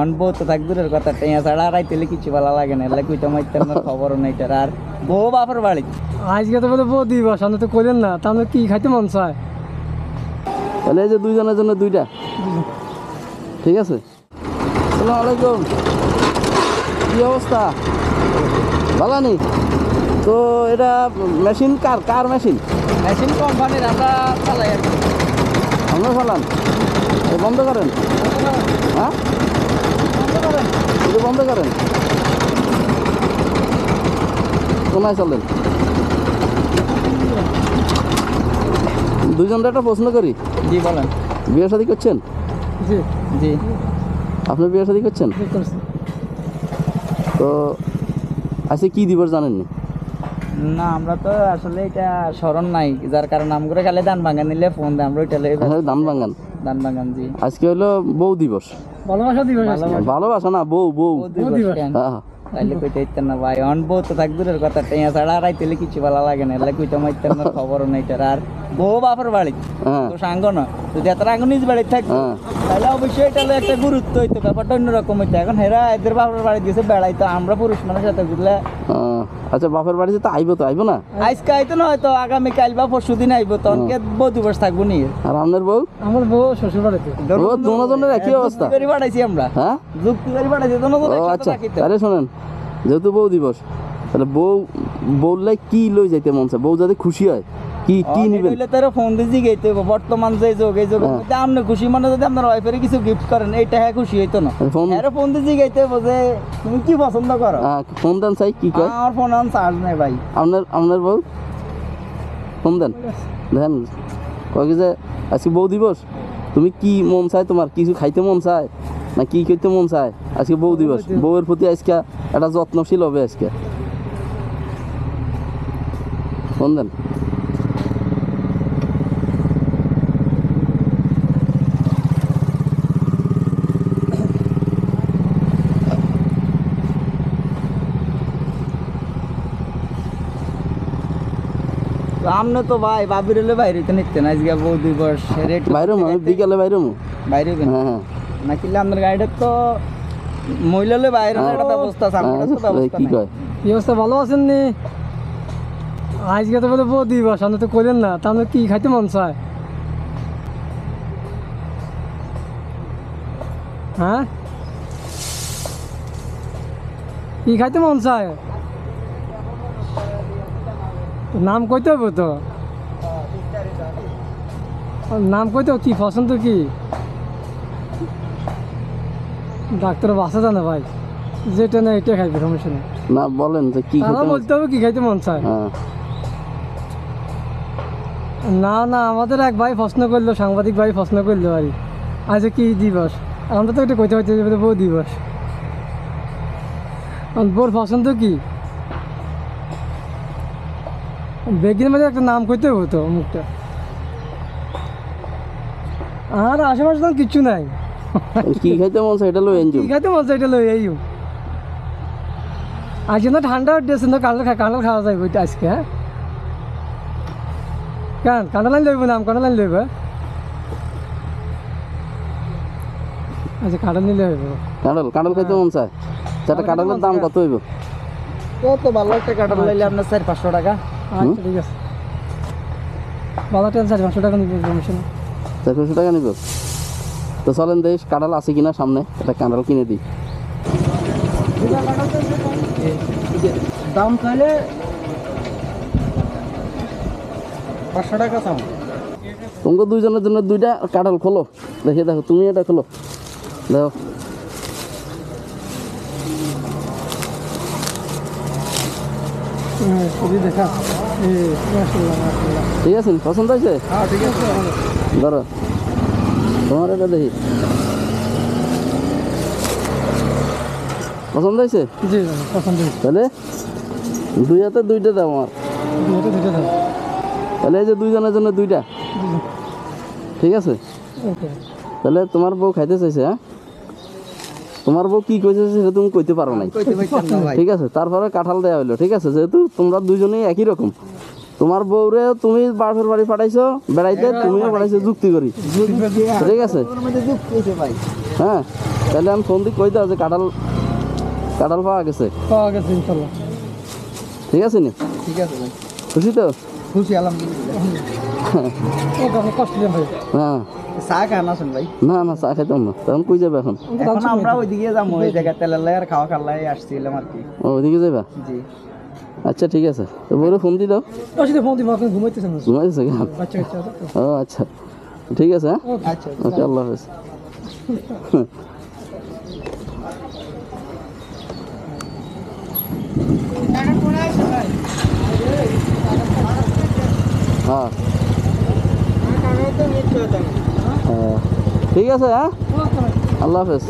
On বউ তো থাক দূরের কথা টেয়া ছাড়া আর আইতেলে কিছু ভালো লাগে না এলা কুইটা মাইতে আমার খবরও নাই তার আর বউ বাপের বাড়ি আজকে তো বলে বউ দিবস আপনি তো কইলেন না তা কি খাইতে মন চায়? তাহলে এই যে দুইজনের জন্য দুইটা, ঠিক আছে। আসসালামু আলাইকুম, কি অবস্থা? ভালো নি? তো এটা মেশিন কার মেশিন? মেশিন কোম্পানির আমরা চালাই আর কি। আমরা চালান, বন্ধ করেন। হ্যাঁ একটু বন্ধ করেন, কোনায় চলেন। দুইজনটা একটা প্রশ্ন করি। জি বলেন। বিয়ে শাদী করছেন? জি জি আপনি বিয়ে শাদী করছেন? তো আজকে কি দিবস জানেননি? না আমরা তো আসলে এটা স্মরণ নাই, যার কারণে নাম করে খালি দান ভাঙা নিলে ফোন দেয় আমরা ওইটা লেগে দান ভাঙান। দান ভাঙান। জি আজকে হলো বউ দিবস। ভালোবাসা দিবস। ভালোবাসা না, বউ বউ। দিবস হ্যাঁ তাইলে কইতে ইতেন না ভাই, অন বউ তো থাক দূরের কথা টেয়া ছাড়া আর আইতেলে কিছু ভালো লাগে না এলা কুইটা মাইতে আমার খবরও নাই তার আর বউ বাপের বাড়ি হ্যাঁ তো সাঙ্গ না, যদি এত আঙ্গ নিজ বাড়ি থাকতো হ্যাঁ তাহলে অবশ্যই এটা হলো একটা গুরুত্ব হইতো, ব্যাপারটা অন্যরকম হইতো। এখন হেরা এদের বাপের বাড়ি দিয়েছে বেড়াইতো, আমরা পুরুষ মানুষের সাথে ঘুরলে আচ্ছা বাপের বাড়িতে তো আইবো না? আজকে আইতো না হয়তো আগামী কাল বা পরশু দিন আইবো, তখনকে বউ দিবস থাকবো নি। আর আপনার বউ? আমার বউ শ্বশুর বাড়িতে। ও দুজনের একই অবস্থা? যুক্তি করে পাঠাইছি আমরা, হ্যাঁ যুক্তি করে পাঠাইছি ও আচ্ছা। তাহলে শোনেন, যেহেতু বউ দিবস, তাহলে বউলাই কি লই যাইতে মন চায়? বউ যাতে খুশি হয় কি কি নিবেন? তার ফোন দিয়ে জিগাইতে হবে বর্তমান যে যোগ এই যোগের মধ্যে আপনি খুশি মানে যদি আপনার ওয়াইফের কিছু গিফট করেন এইটা হ্যাঁ খুশি হইতো না। ফোন দিয়ে জিগাইতে হবে যে তুমি কি পছন্দ করো। ফোন দেন চাই কি কয়? আমার ফোন অন চার্জ নাই ভাই। আপনার বউ ফোন দেন, দেখেন কয় কি যে আজকে বউ দিবস, তুমি কি মন চায়? তোমার কিছু খাইতে মন চায় না কি করতে মন চায়? আজকে বউ দিবস, বউয়ের প্রতি আজকে একটা যত্নশীল হবে আজকে। ফোন দেন। আমনে তো ভাই বাবির হলে বাইরে তো নিতে না আজকে বউ দিবস রেট বাইরে বিকালে বাইরে বাইরে হ্যাঁ হ্যাঁ না কিলে আপনার গাড়িটা তো মহিলা হলে বাইরে একটা ব্যবস্থা আছে, আমার কাছে ব্যবস্থা কি নাই। কয়? কি অবস্থা, ভালো আছেন নি? আজকে তো বলে বউ দিবস আপনি তো কইলেন না তা কি খাইতে মন চায়? হ্যাঁ কি খাইতে মন চায়? নাম কইতে হবে তো, নাম কইতে হবে, কি পছন্দ কি? ডাক্তার বাসা জানে ভাই, যেটা না এটা খাইবে, সমস্যা নেই। না বলেন যে কি তারা বলতে হবে কি খাইতে মন চায়। হ্যাঁ না না আমাদের এক ভাই প্রশ্ন করলো, সাংবাদিক ভাই প্রশ্ন করলো আর আজ কি দিবস, আমরা তো এটা কইতে পারছি বউ দিবস। বোর পছন্দ কি? বেগিনের মধ্যে একটা নাম কইতে হবে তো মুখটা। আর আশেপাশে তো কিচ্ছু নাই। কি খাইতে মন চায় এটা লই এনজয়। কি খাইতে মন চায় এটা লই এই আজকে না ঠান্ডা উঠেছে না, কাঁঠাল খাওয়া যায় ওইটা আজকে। হ্যাঁ কেন কাঁঠাল আনি লইব না, কাঁঠাল আনি লইব। আচ্ছা কাঁঠাল নিলে হইব। কাঁঠাল খাইতে মন চায়? সেটা কাঁঠালের দাম কত হইব? কত ভালো একটা কাঁঠাল লাইলে আপনার 400-500 টাকা। আচ্ছা ঠিক আছে, ভালো টেন 500 টাকা নিব, সমস্যা নেই। 400 টাকা নিব? তো চলেন দেশ কাঁঠাল আছে কিনা সামনে, একটা কাঁঠাল কিনে দিই। দাম চাইলে 500 টাকা চাও। তোমাকে দুইজনের জন্য দুইটা কাঁঠাল খোলো, দেখে দেখো, তুমি এটা খোলো দেখো। দেখা ঠিক আছে, পছন্দ হয়েছে? হ্যাঁ ঠিক আছে। ধরো তোমার এটা দেখি, পছন্দ হয়েছে? জি পছন্দ হয়েছে। তাহলে দুই হাতে দুইটা দাও আমার। দুইটা দাও। তাহলে এই যে দুইজনের জন্য দুইটা, ঠিক আছে? ওকে। তাহলে তোমার বউ খাইতে চাইছে? হ্যাঁ তোমার বউ কি কইছে সেটা তুমি কইতে পারো নাই, ঠিক আছে? তারপরে কাঁঠাল দেওয়া হইলো, ঠিক আছে? যেহেতু তোমরা দুইজনেই একই রকম, তোমার বউরে তুমি বাপের বাড়ি পাঠাইছো বেড়াইতে, তুমিও পাঠাইছো যুক্তি করি, ঠিক আছে? যুক্তি ভাই হ্যাঁ তাহলে আমি ফোন দিয়ে কই দাও যে কাঁঠাল কাঁঠাল পাওয়া গেছে, পাওয়া গেছে ইনশাল্লাহ। ঠিক আছে নি? ঠিক আছে ভাই, খুশি তো? খুশি আলহামদুলিল্লাহ। ওকে আপনি কষ্ট দেন ভাই। হ্যাঁ চা খান আসেন ভাই। না না চা খাইতাম না, তখন কই যাবে এখন? এখন আমরা ওইদিকে যাবো, ওই জায়গায় তেলালাই আর খাওয়া খাল্লাই আসছিলাম আর কি। ও ওইদিকে যাবা? জি আচ্ছা ঠিক আছে, তো বড় ফোন দিয়ে দাও। অসুবিধা ফোন দিব, আপনি ঘুমাইতেছেন না? ঘুমাইছে কেন? বাচ্চা কাচ্চা আছে তো? ও আচ্ছা ঠিক আছে, হ্যাঁ আচ্ছা ওকে, আল্লাহ হাফেজ। হ্যাঁ হ্যাঁ, ঠিক আছে, হ্যাঁ ওকে ভাই। আল্লাহ হাফেজ।